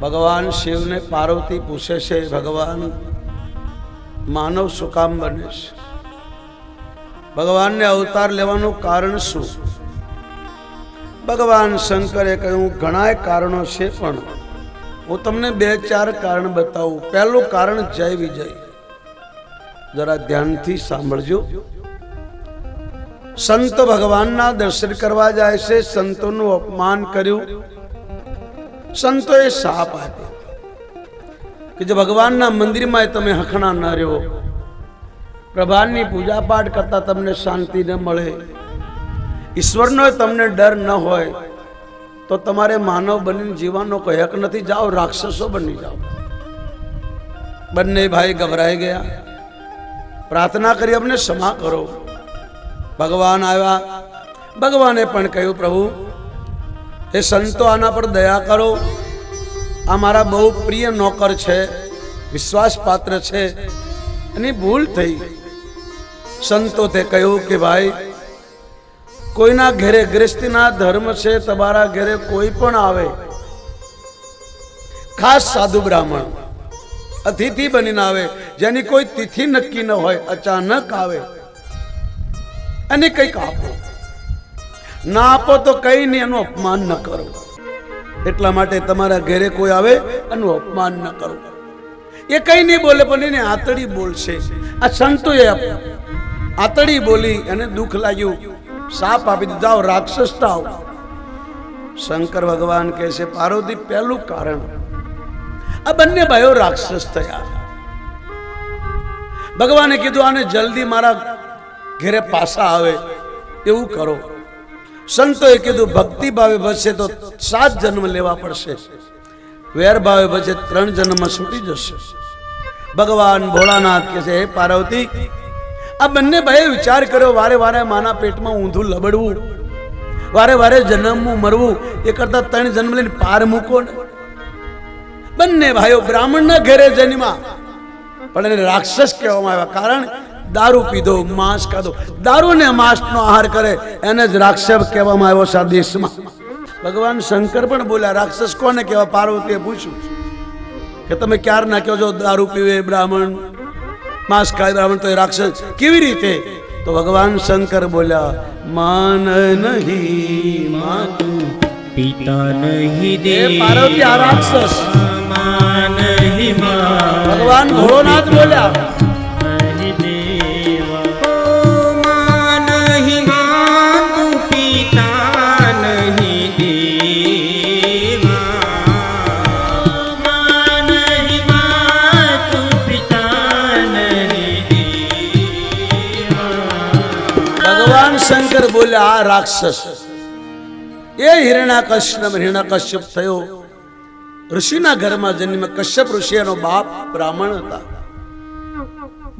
ભગવાન શિવને પાર્વતી પૂછે છે, ભગવાન માનવ શું કામ બને છે? ભગવાનને અવતાર લેવાનું કારણ શું? ભગવાન શંકરે કહ્યું ઘણા કારણો છે, પણ હું તમને 2-4 કારણ બતાવું. પહેલું કારણ જય વિજય. જરા ધ્યાનથી સાંભળજો. સંતો ભગવાનના દર્શન કરવા જાય છે, સંતોનું અપમાન કર્યું. સંતોએ શાપ આપ્યો કે જો ભગવાનના મંદિરમાં તમે હખણા ન રહ્યો, પ્રભાની પૂજા પાઠ કરતા તમને શાંતિ ન મળે, ઈશ્વરનો તમને ડર ન હોય, તો તમારે માનવ બનીને જીવવાનો કોઈ હક નથી. જાઓ રાક્ષસો બની જાઓ. બંને ભાઈ ગભરાઈ ગયા, પ્રાર્થના કરી અમને ક્ષમા કરો. ભગવાન આવ્યા. ભગવાને પણ કહ્યું, પ્રભુ એ સંતો આના પર દયા કરો. આ મારા બહુ પ્રિય નોકર છે, વિશ્વાસ પાત્ર છે, એની ભૂલ થઈ. સંતો તે કહ્યું કે ભાઈ કોઈના ઘરે ગૃહસ્થીના ધર્મ છે, તમારા ઘરે કોઈ પણ આવે, ખાસ સાધુ બ્રાહ્મણ અતિથિ બનીને આવે, જેની કોઈ તિથિ નક્કી ન હોય, અચાનક આવે, અને કંઈક આપો. ના આપો તો કઈ નહીં, એનું અપમાન ન કરો. એટલા માટે તમારા ઘરે કોઈ આવે એનું અપમાન ન કરો. એ કઈ નહીં બોલે, પણ એને આતડી બોલશે. આ સંતોએ આતડી બોલી, એને દુઃખ લાગ્યું, સાપ આપી દીધો, જાઓ રાક્ષસ થાઓ. શંકર ભગવાન કહે છે, પાર્વતી પહેલું કારણ, આ બંને ભાઈઓ રાક્ષસ થયા. ભગવાને કીધું આને જલ્દી મારા ઘરે પાછા આવે એવું કરો. સંતોએ કીધું ભક્તિ ભાવે બચશે તો 7 જન્મ લેવા પડશે, વેર ભાવે બચે 3 જન્મ છૂટી જશે. ભગવાન ભોળાનાથ કહે છે, હે પાર્વતી, આ બંને ભાઈએ વિચાર કર્યો, વારે વારે માના પેટમાં ઊંધું લબડવું, વારે વારે જન્મવું મરવું, એ કરતા 3 જન્મ લઈને પાર મૂકો ને. બંને ભાઈઓ બ્રાહ્મણના ઘરે જન્મ્યા, પણ એને રાક્ષસ કહેવામાં આવ્યા. કારણ દારૂ પીધો, માંસ ખાધો. દારૂ ને માંસનો આહાર કરે એને જ રાક્ષસ કહેવામાં આવ્યો છે આ દેશમાં. ભગવાન શંકર પણ બોલ્યા, રાક્ષસ કોને કહેવાય? પાર્વતીએ પૂછ્યું કે તમે ક્યારે ના કહો છો દારૂ પીવે બ્રાહ્મણ, માંસ ખાય બ્રાહ્મણ, તો એ રાક્ષસ કેવી રીતે? તો ભગવાન શંકર બોલ્યા, માન નહીં માતું પિતા નહીં દે, પાર્વતી આ રાક્ષસ. માન નહીં મા, ભગવાન ભોળોનાથ બોલ્યા, શંકર બોલ્યા આ રાક્ષસ. એ હિરણ્યકશ્યપ થયો, ઋષિના ઘરમાં જન્મ. કશ્યપ ઋષિ એનો બાપ બ્રાહ્મણ હતા.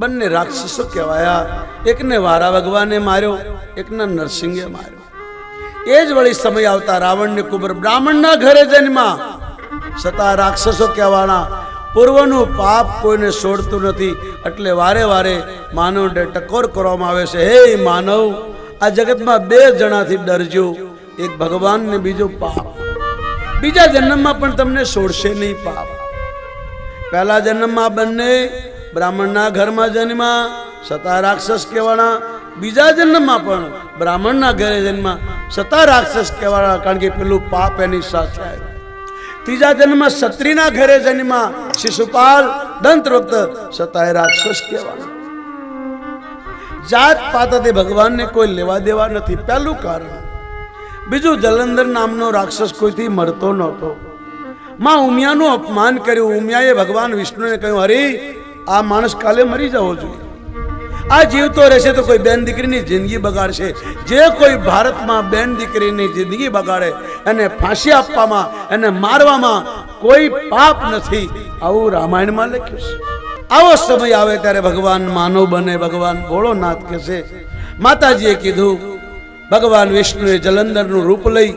બંને રાક્ષસો કહેવાયા. એકને વારા ભગવાને માર્યો, એકને નરસિંહે માર્યો. એ જ વળી સમય આવતા રાવણને કુંભર બ્રાહ્મણના ઘરે જન્મા, છતાં રાક્ષસો કહેવાના. પૂર્વનું પાપ કોઈને છોડતું નથી, એટલે વારે વારે માનવને ટકોર કરવામાં આવે છે. હે માનવ, આ જગતમાં 2 જણાથી ડરજો, એક ભગવાન ને બીજો પાપ. બીજા જન્મમાં પણ તમને છોડશે નહીં પાપ. પહેલા જન્મમાં બંને બ્રાહ્મણના ઘરમાં જન્મા, છતાં રાક્ષસ કહેવાના. બીજા જન્મમાં પણ બ્રાહ્મણના ઘરે જન્મા, છતાં રાક્ષસ કહેવાના, કારણ કે પેલું પાપ એની સાથે આવ્યું. ત્રીજા જન્મમાં ક્ષત્રિયના ઘરે જન્મા, શિશુપાલ દંતવક્ત, છતાં રાક્ષસ કહેવાના. જાત પાતતે ભગવાનને કોઈ લેવા દેવા નથી, પહેલું કારણ. બીજું, જલંધર નામનો રાક્ષસ કોઈથી મરતો નહોતો. માં ઉમિયાનું અપમાન કર્યું. ઉમિયાએ ભગવાન વિષ્ણુને કહ્યું, હરી આ માણસ કાલે મરી જવો જોઈએ, આ જીવતો રહેશે તો કોઈ બેન દીકરીની જિંદગી બગાડશે. જે કોઈ ભારતમાં બેન દીકરીની જિંદગી બગાડે એને ફાંસી આપવામાં, એને મારવામાં કોઈ પાપ નથી, આવું રામાયણમાં લખ્યું છે. આવો સમય આવે ત્યારે ભગવાન માનવ બને. ભગવાન ભોળોનાથ કહે છે, માતાજીએ કીધું, ભગવાન વિષ્ણુએ જલંધરનું રૂપ લઈ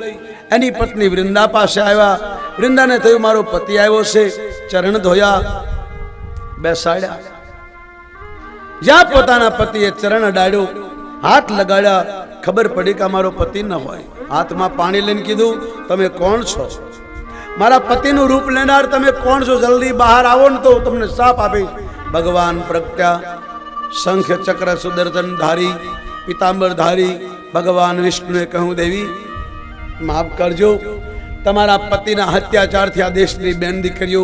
એની પત્ની વૃંદા પાસે આવ્યા. વૃંદાને થયું મારો પતિ આવ્યો છે. ચરણ ધોયા, બેસાડ્યા. જ્યાં પોતાના પતિએ ચરણ અડાડ્યો, હાથ લગાડ્યા, ખબર પડી કે મારો પતિ ન હોય. હાથમાં પાણી લઈને કીધું, તમે કોણ છો? મારા પતિનું રૂપ લેનાર તમે કોણ છો? જલ્દી બહાર આવો ને તો તમને શાપ આપીશ. ભગવાન પ્રગટ્યા, શંખ ચક્ર સુદર્શન ધારી, પિતાંબર ધારી. ભગવાન વિષ્ણુએ કહ્યું, દેવી માફ કરજો, તમારા પતિના અત્યાચારથી આ દેશની બેન દીકરીઓ,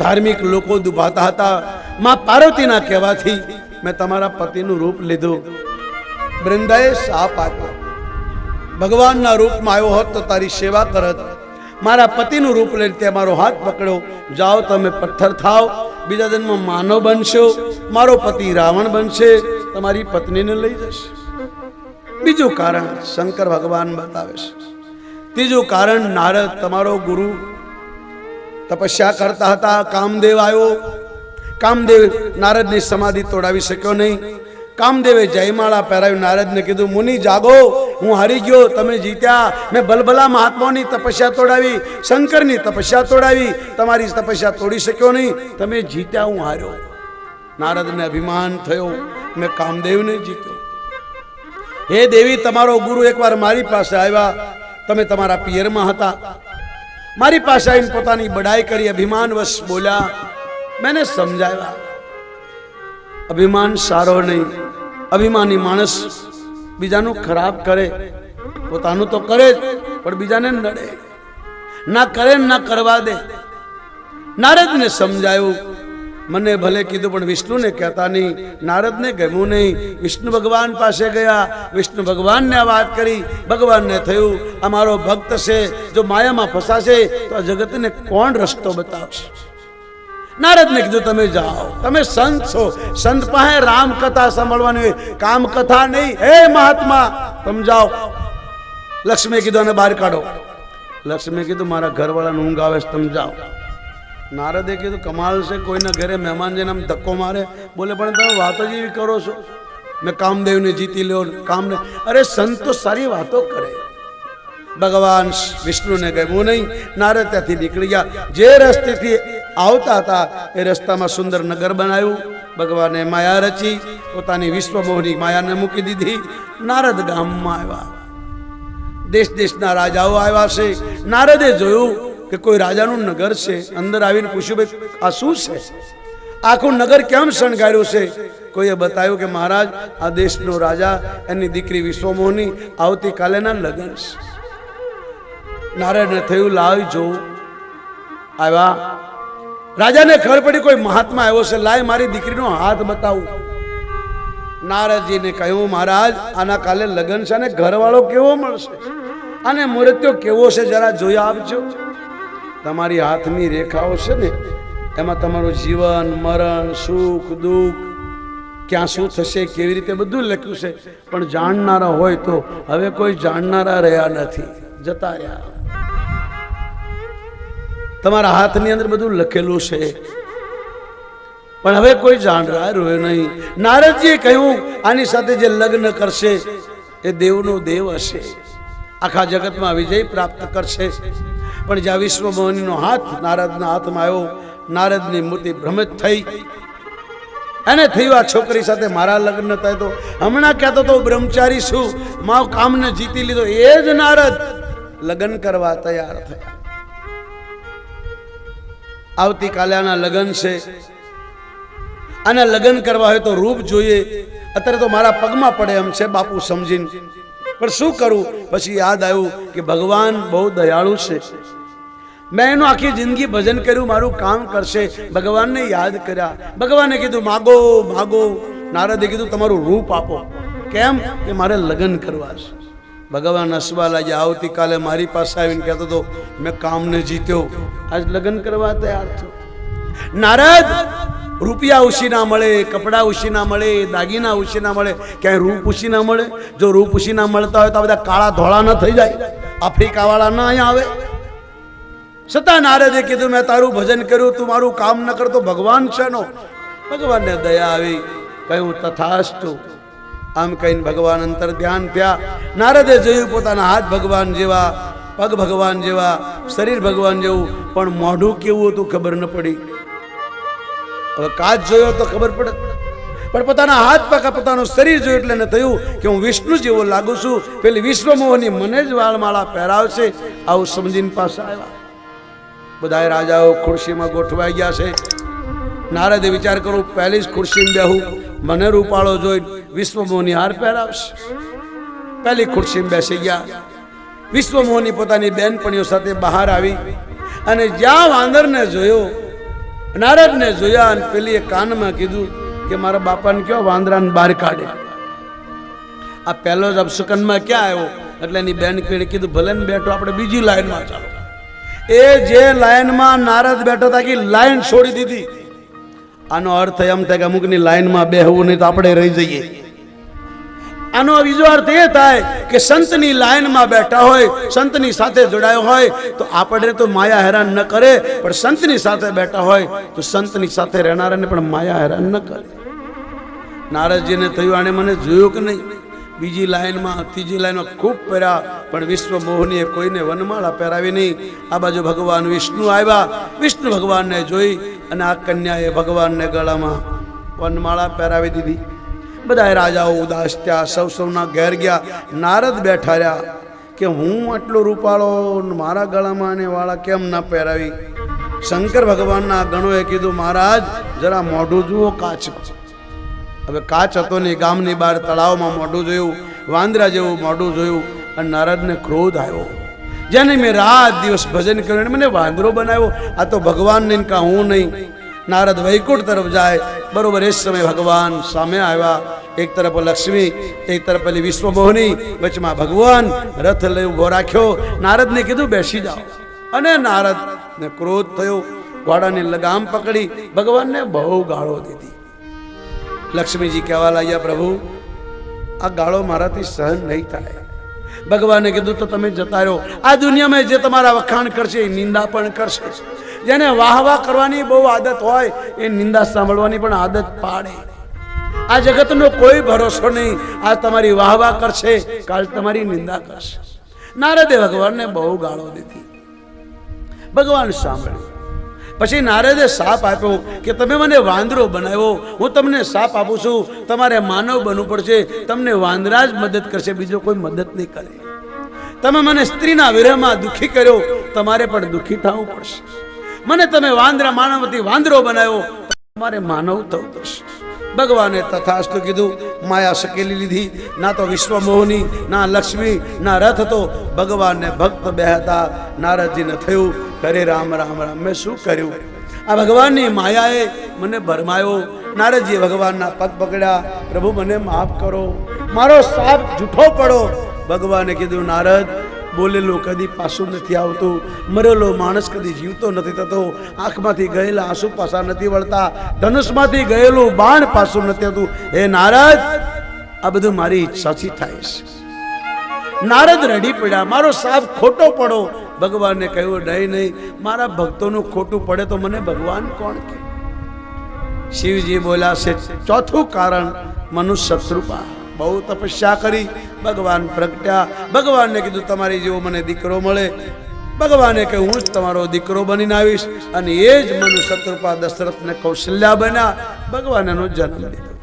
ધાર્મિક લોકો દુભાતા હતા. માં પાર્વતીના કહેવાથી મેં તમારા પતિનું રૂપ લીધું. વૃંદાએ શાપ આપ્યો. ભગવાનના રૂપમાં આવ્યો હોત તો તારી સેવા કરત. મારા પતિનું રૂપ લઈને તે મારો હાથ પકડ્યો. જાઓ તમે પથ્થર થાવ, બીજા જન્મમાં માનવ બનશો, મારો પતિ રાવણ બનશે, તમારી પત્નીને લઈ જશે. બીજું કારણ શંકર ભગવાન બતાવે છે. ત્રીજું કારણ, નારદ તમારો ગુરુ તપસ્યા કરતા હતા, કામદેવ આવ્યો. કામદેવ નારદની સમાધિ તોડાવી શક્યો નહીં. કામદેવે જયમાળા પહેરાવી નારદને કીધું, મુનિ જાગો, હું હારી ગયો, તમે જીત્યા. મેં ભલભલા મહાત્માઓની તપસ્યા તોડાવી, શંકરની તપસ્યા તોડાવી, તમારી તપસ્યા તોડી શક્યો નહીં, તમે જીત્યા, હું હાર્યો. નારદને અભિમાન થયો, મેં કામદેવને જીત્યો. હે દેવી, તમારો ગુરુ એકવાર મારી પાસે આવ્યા, તમે તમારા પિયરમાં હતા, મારી પાસે આવીને પોતાની બડાઈ કરી, અભિમાનવશ બોલ્યા. મેને સમજાવ્યા, અભિમાન સારો નહીં. અભિમાની માણસ બીજાનું ખરાબ કરે, પોતાનું તો કરે જ પણ બીજાને નડે, ના કરે ના કરવા દે. નારદને સમજાયું, મને ભલે કીધું પણ વિષ્ણુને કહેતા નહીં. નારદને ગમ્યું નહીં. વિષ્ણુ ભગવાન પાસે ગયા, વિષ્ણુ ભગવાનને આ વાત કરી. ભગવાનને થયું, અમારો ભક્ત છે, જો માયામાં ફસાશે તો આ જગતને કોણ રસ્તો બતાવશે? નારદને કીધું, તમે જાઓ, તમે સંત છો, સંત પાસે રામ કથા સાંભળવાની હોય, કામ કથા નહીં. હે મહાત્મા, તમે જાઓ. લક્ષ્મીએ કીધું, અને બહાર કાઢો. લક્ષ્મીએ કીધું, મારા ઘરવાળાને ઊંઘ આવે છે, તમે જાઓ. નારદે કીધું, કમાલ છે, કોઈના ઘરે મહેમાન જઈને આમ ધક્કો મારે. બોલે, પણ તમે વાતો જ એવી કરો છો, મેં કામદેવને જીતી લ્યો, કામને. અરે સંત તો સારી વાતો કરે. ભગવાન વિષ્ણુને ગમ્યું નહીં. નારદ ત્યાંથી નીકળી ગયા. જે રસ્તેથી આવતા હતા એ રસ્તામાં સુંદર નગર બનાવ્યું. ભગવાને માયા રચી, પોતાની વિશ્વમોહની માયાને મૂકી દીધી. નારદ ગામમાં આવ્યા. દેશ દેશના રાજાઓ આવ્યા છે. નારદે જોયું કે કોઈ રાજાનું નગર છે. અંદર આવીને પૂછ્યું, ભાઈ આ શું છે? આખું નગર કેમ શણગાર્યું છે? કોઈએ બતાવ્યું કે મહારાજ, આ દેશનો રાજા, એની દીકરી વિશ્વમોહની આવતીકાલેના લગ્ન છે. નારાયણને થયું, લાવી જોઉં. આવ્યા. રાજાને ખબર પડી કોઈ મહાત્મા આવ્યો છે, લાય મારી દીકરીનો હાથ બતાવું. નારદજીને કહ્યું, મહારાજ આના કાલે લગ્ન છે અને ઘરવાળો કેવો મળશે, અને મૂર્ત્યો કેવો છે, જરા જોઈ આપજો. તમારી હાથની રેખાઓ છે ને, એમાં તમારું જીવન મરણ, સુખ દુઃખ, ક્યાં શું થશે, કેવી રીતે બધું લખ્યું છે. પણ જાણનારા હોય તો, હવે કોઈ જાણનારા રહ્યા નથી, જતા રહ્યા. તમારા હાથની અંદર બધું લખેલું છે, પણ હવે કોઈ જાણનાર રહ્યો નહીં. નારદજીએ કહ્યું, આની સાથે જે લગ્ન કરશે એ દેવનો દેવ હશે, આખા જગતમાં વિજય પ્રાપ્ત કરશે. પણ જ્યાં વિશ્વમોહનીનો હાથ નારદના હાથમાં આવ્યો, નારદની મૂર્તિ ભ્રમિત થઈ. એને થયું, આ છોકરી સાથે મારા લગ્ન થાય તો હમણાં કહેતો તો બ્રહ્મચારી છું, મારો કામને જીતી લીધો. એ જ નારદ લગ્ન કરવા તૈયાર થયા. આવતીકાલે આના લગ્ન છે, આના લગ્ન કરવા હોય તો રૂપ જોઈએ. અત્યારે તો મારા પગમાં પડે એમ છે બાપુ સમજીને, પણ શું કરું? પછી યાદ આવ્યું કે ભગવાન બહુ દયાળુ છે. મેં એનું આખી જિંદગી ભજન કર્યું, મારું કામ કરશે. ભગવાનને યાદ કર્યા. ભગવાને કીધું, માગો માગો. નારદે કીધું, તમારું રૂપ આપો. કેમ? કે મારે લગ્ન કરવા છે. ભગવાન હસવા લાગ્યા. આવતીકાલે મારી પાસે આવીને કહેતો હતો, મેં કામને જીત્યો, આજ લગ્ન કરવા તૈયાર થયો. નારદ, રૂપિયા ઉછી ના મળે, કપડા ઉછી ના મળે, દાગીના ઉછી ના મળે, ક્યાંય રૂપ ઉછી ના મળે. જો રૂપ ઉછી ના મળતા હોય તો બધા કાળા ધોળા ન થઈ જાય, આફ્રિકા વાળા ના અહીંયા આવે. છતાં નારદે કીધું, મેં તારું ભજન કર્યું, તું મારું કામ ન કરતો ભગવાન છે નો. ભગવાનને દયા આવી. કહ્યું, તથાસ્તુ. આમ કહીને ભગવાન અંતર ધ્યાન થયા. નારદે જોયું, પોતાના હાથ ભગવાન જેવા, પગ ભગવાન જેવા, શરીર ભગવાન જેવું, પણ મોઢું કેવું હતું ખબર ન પડી. હવે કાચ જોયો તો ખબર પડે, પણ પોતાના હાથ પગ, પોતાનું શરીર જોયું એટલે એને થયું કે હું વિષ્ણુ જેવો લાગુ છું. પેલી વિશ્વમોહની મને જ વાળમાળા પહેરાવશે, આવું સમજીને પાસે આવ્યા. બધા રાજાઓ ખુરશીમાં ગોઠવાઈ ગયા છે. નારદે વિચાર કરું પહેલી જ ખુરશીમાં બેહું, મને રૂપાળો જોઈ વિશ્વમોહની હાર પહેરાવશે. પહેલી ખુરશીમાં બેસી ગયા. વિશ્વમોહની પોતાની બેનપણીઓ સાથે બહાર આવી અને જ્યાં વાંદરને જોયો, નારદને જોયા અને પેલી કાનમાં કીધું કે મારા બાપાને કયો વાંદરાને બહાર કાઢે. આ પહેલો જ અપશુકનમાં ક્યાં આવ્યો એટલે એની બેન કીધું ભલે ને બેઠો, આપણે બીજી લાઈનમાં ચાલો. એ જે લાઈનમાં નારદ બેઠો હતા કે લાઈન છોડી દીધી. આનો અર્થ એમ થાય કે અમુકની લાઈનમાં બેહવું નહીં તો આપણે રહી જઈએ. આનો બીજો અર્થ એ થાય કે સંતની લાઈનમાં બેઠા હોય, સંતની સાથે જોડાયો હોય તો આપણે તો માયા હેરાન ન કરે, પણ સંતની સાથે બેઠા હોય તો સંતની સાથે રહેનારાને પણ માયા હેરાન ન કરે. નારદજીને થયું આને મને જોયું કે નહીં. બીજી લાઈનમાં, ત્રીજી લાઈનમાં ખૂબ પહેર્યા, પણ વિશ્વમોહનીએ કોઈને વનમાળા પહેરાવી નહીં. આ બાજુ ભગવાન વિષ્ણુ આવ્યા. વિષ્ણુ ભગવાનને જોઈ અને આ કન્યાએ ભગવાનને ગળામાં વનમાળા પહેરાવી દીધી. બધા રાજાઓ ઉદાસ થયા, સૌના ઘેર ગયા. નારદ બેઠા રહ્યા કે હું આટલો રૂપાળો મારા ગળામાં અને વાળા કેમ ના પહેરાવી. શંકર ભગવાનના ગણોએ કીધું મહારાજ જરા મોઢું જુઓ, કાચ. હવે કાચ હતો ને, ગામની બહાર તળાવમાં મોઢું જોયું, વાંદરા જેવું મોઢું જોયું અને નારદને ક્રોધ આવ્યો. જેને મેં રાત દિવસ ભજન કર્યું મને વાંદરો બનાવ્યો, આ તો ભગવાન નહીં કા હું નહીં. નારદ વૈકુંઠ તરફ જાય. બરોબર એ સમય ભગવાન સામે આવ્યા. એક તરફ લક્ષ્મી, એક તરફ પેલી વિશ્વમોહની, વચમાં ભગવાન. રથ લઈ ઉભો રાખ્યો. નારદને કીધું બેસી જાઓ. અને નારદને ક્રોધ થયો, ઘોડાની લગામ પકડી ભગવાનને બહુ ગાળો દીધી. લક્ષ્મીજી કહેવા લાગ્યા પ્રભુ આ ગાળો મારાથી સહન નહીં થાય. ભગવાને કીધું તો તમે જતા રહો. આ દુનિયામાં જે તમારા વખાણ કરશે એ નિંદા પણ કરશે. જેને વાહ વાહ કરવાની બહુ આદત હોય એ નિંદા સાંભળવાની પણ આદત પાડે. આ જગતનો કોઈ ભરોસો નહીં. આ તમારી વાહ વાહ કરશે, કાલ તમારી નિંદા કરશે. નારદે ભગવાનને બહુ ગાળો દીધી. ભગવાન સાંભળ્યું. પછી નારદે શાપ આપ્યો કે તમે મને વાંદરો બનાવ્યો, હું તમને શાપ આપું છું, તમારે માનવ બનવું પડશે. તમને વાંદરા જ મદદ કરશે, બીજો કોઈ મદદ નહીં કરે. તમે મને સ્ત્રીના વિરહમાં દુઃખી કર્યો, તમારે પણ દુઃખી થવું પડશે. મને તમે વાંદરા માનવથી વાંદરો બનાવ્યો, તમારે માનવ થવું પડશે. ભગવાને તથાસ્તુ કીધું. માયા સકેલી લીધી. ના તો વિશ્વમોહની, ના લક્ષ્મી, ના રથ હતો. ભગવાનને ભક્ત બે હતા. નારદજીને થયું કરે રામ રામ રામ, મેં શું કર્યું? આ ભગવાનની માયાએ મને ભરમાયો. નારદજીએ ભગવાનના પગ પકડ્યા. પ્રભુ મને માફ કરો, મારો શાપ જૂઠો પડો. ભગવાને કીધું નારદ બોલેલું કદી પાછું નથી આવતું. મરેલો માણસ કદી જીવતો નથી થતો. આંખમાંથી ગયેલા આંસુ પાછા નથી વળતા. ધનુષમાંથી ગયેલું બાણ પાછું નથી થતું. હે નારદ આ બધું મારી ઈચ્છાથી થાય છે. નારદ રડી પડ્યા, મારો શાપ ખોટો પડો. ભગવાનને કહ્યું નહીં નહીં, મારા ભક્તોનું ખોટું પડે તો મને ભગવાન કોણ કહે? શિવજી બોલ્યા છે ચોથું કારણ મનુષ્ય શત્રુપા. બહુ તપસ્યા કરી, ભગવાન પ્રગટ્યા. ભગવાનને કીધું તમારી જેવો મને દીકરો મળે. ભગવાને કહ્યું હું જ તમારો દીકરો બનીને આવીશ. અને એ જ મનુ શત્રુપા દશરથને કૌશલ્યા બન્યા. ભગવાન એનો જન્મ લીધો.